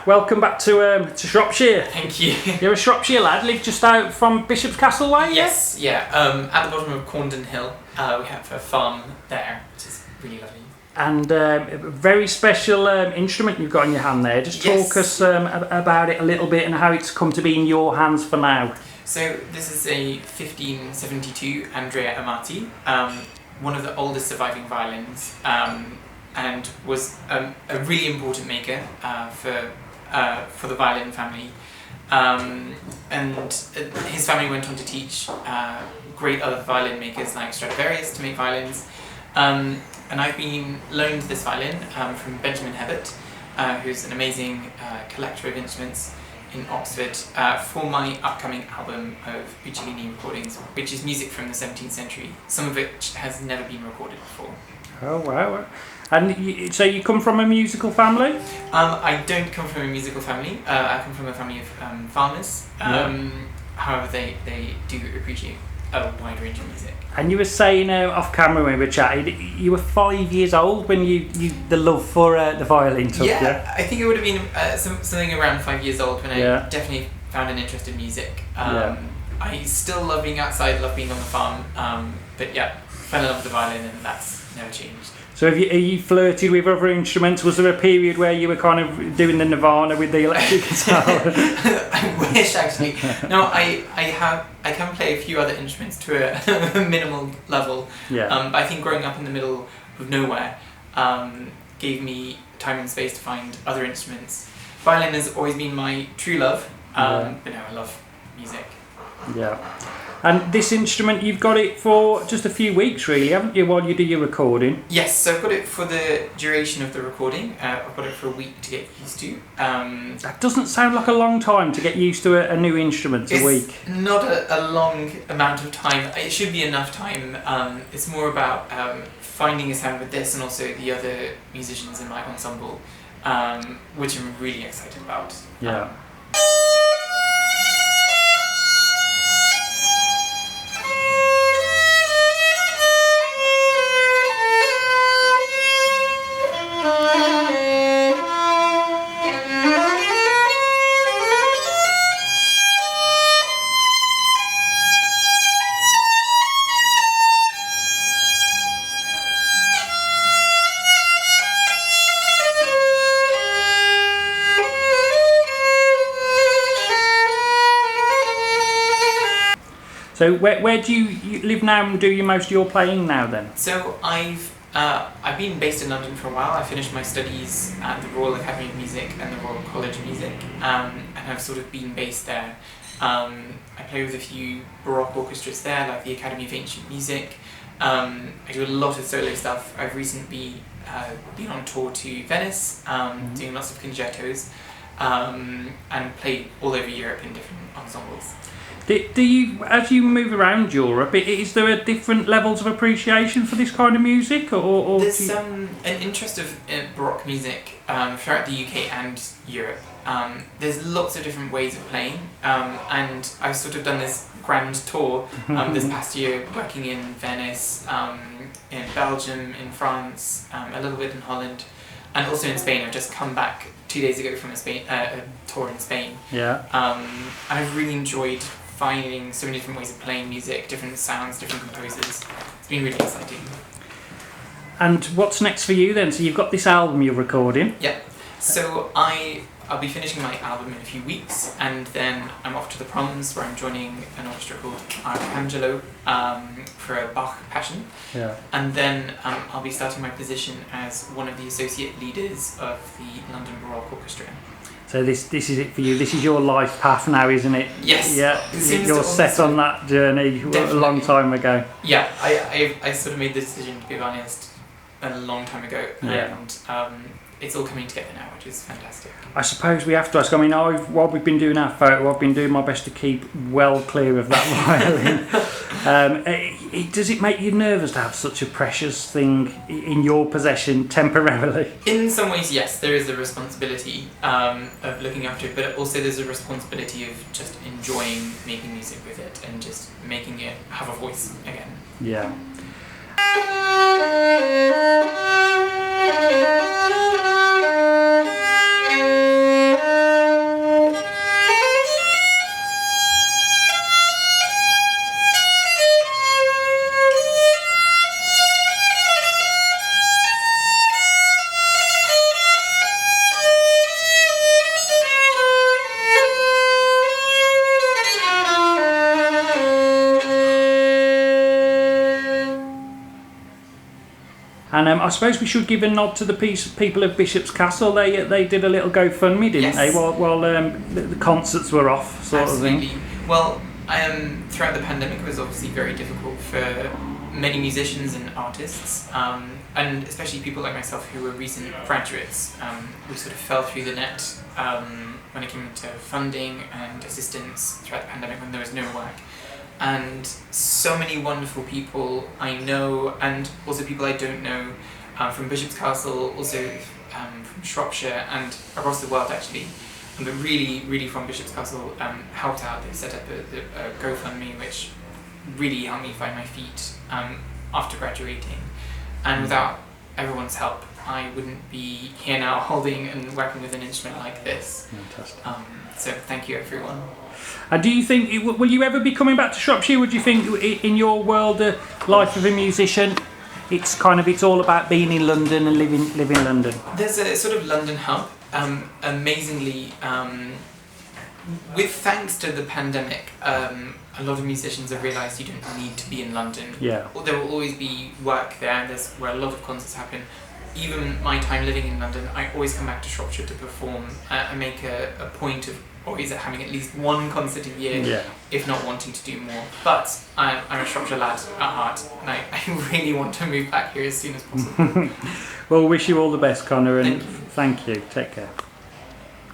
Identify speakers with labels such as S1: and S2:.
S1: welcome back to Shropshire.
S2: Thank you.
S1: You're a Shropshire lad, live just out from Bishop's Castle way?
S2: Yes, yeah. At the bottom of Corndon Hill, we have a farm there, which is really lovely.
S1: And a very special instrument you've got in your hand there. Just talk us about it a little bit and how it's come to be in your hands for now.
S2: So this is a 1572 Andrea Amati, one of the oldest surviving violins, and was a really important maker for the violin family. And his family went on to teach great other violin makers like Stradivarius to make violins. And I've been loaned this violin from Benjamin Hebbert, who's an amazing collector of instruments in Oxford, for my upcoming album of Uccellini recordings, which is music from the 17th century, some of which has never been recorded before.
S1: Oh wow. And so you come from a musical family?
S2: I don't come from a musical family. I come from a family of farmers. However, they do appreciate a wide range of music.
S1: And you were saying off camera when we were chatting, you were 5 years old when the love for the violin took you.
S2: I think it would have been something around 5 years old when I definitely found an interest in music. I still love being outside, love being on the farm, but fell in love with the violin, and that's never changed.
S1: So have you flirted with other instruments? Was there a period where you were kind of doing the Nirvana with the electric guitar?
S2: I wish, actually. No, I can play a few other instruments to a minimal level. But I think growing up in the middle of nowhere gave me time and space to find other instruments. Violin has always been my true love, but now I love music. Yeah.
S1: And this instrument, you've got it for just a few weeks, really, haven't you, while you do your recording?
S2: Yes, so I've got it for the duration of the recording. I've got it for a week to get used to.
S1: That doesn't sound like a long time to get used to a new instrument, a week.
S2: It's not a long amount of time. It should be enough time. It's more about finding a sound with this and also the other musicians in my ensemble, which I'm really excited about.
S1: Yeah. So where do you live now and do most of your playing now then?
S2: So I've been based in London for a while. I finished my studies at the Royal Academy of Music and the Royal College of Music, and I've sort of been based there. I play with a few Baroque orchestras there, like the Academy of Ancient Music. I do a lot of solo stuff. I've recently been on tour to Venice, doing lots of concertos, and played all over Europe in different ensembles.
S1: Do you, as you move around Europe, is there a different levels of appreciation for this kind of music, or
S2: there's an interest of Baroque music throughout the UK and Europe. There's lots of different ways of playing, and I've sort of done this grand tour this past year, working in Venice, in Belgium, in France, a little bit in Holland, and also in Spain. I've just come back 2 days ago from a tour in Spain.
S1: Yeah.
S2: And I've really enjoyed finding so many different ways of playing music, different sounds, different composers. It's been really exciting.
S1: And what's next for you then? So you've got this album you're recording.
S2: Yeah. So I'll be finishing my album in a few weeks, and then I'm off to the Proms, where I'm joining an orchestra called Arcangelo for a Bach Passion.
S1: Yeah.
S2: And then I'll be starting my position as one of the associate leaders of the London Baroque Orchestra.
S1: So this is it for you. This is your life path now, isn't it?
S2: Yes.
S1: Yeah. You're set on that journey a long time ago.
S2: Yeah. I sort of made the decision, to be honest, a long time ago, and it's all coming together now, which is fantastic.
S1: I suppose we have to ask. I mean, while we've been doing our photo, I've been doing my best to keep well clear of that violin. Does it make you nervous to have such a precious thing in your possession temporarily?
S2: In some ways, yes. There is a responsibility of looking after it, but also there's a responsibility of just enjoying making music with it and just making it have a voice again.
S1: Yeah. And I suppose we should give a nod to the people of Bishop's Castle. They did a little GoFundMe, didn't they, while the concerts were off, sort of thing.
S2: Well, throughout the pandemic, it was obviously very difficult for many musicians and artists, and especially people like myself who were recent graduates, who sort of fell through the net when it came to funding and assistance throughout the pandemic when there was no work. And so many wonderful people I know, and also people I don't know, from Bishop's Castle, also from Shropshire and across the world actually, but really from Bishop's Castle, helped out. They set up a GoFundMe which really helped me find my feet after graduating, and without everyone's help I wouldn't be here now holding and working with an instrument like this.
S1: Fantastic.
S2: So thank you everyone.
S1: And do you think, will you ever be coming back to Shropshire? Would you think in your world, life of a musician, it's all about being in London and living London?
S2: There's a sort of London hub. Amazingly, with thanks to the pandemic, a lot of musicians have realised you don't need to be in London.
S1: Yeah.
S2: There will always be work there. There's where a lot of concerts happen. Even my time living in London, I always come back to Shropshire to perform. I make a point of always having at least one concert a year, if not wanting to do more. But I'm a Shropshire lad at heart, and I really want to move back here as soon as possible.
S1: Well, wish you all the best, Conor, and thank you. Take care.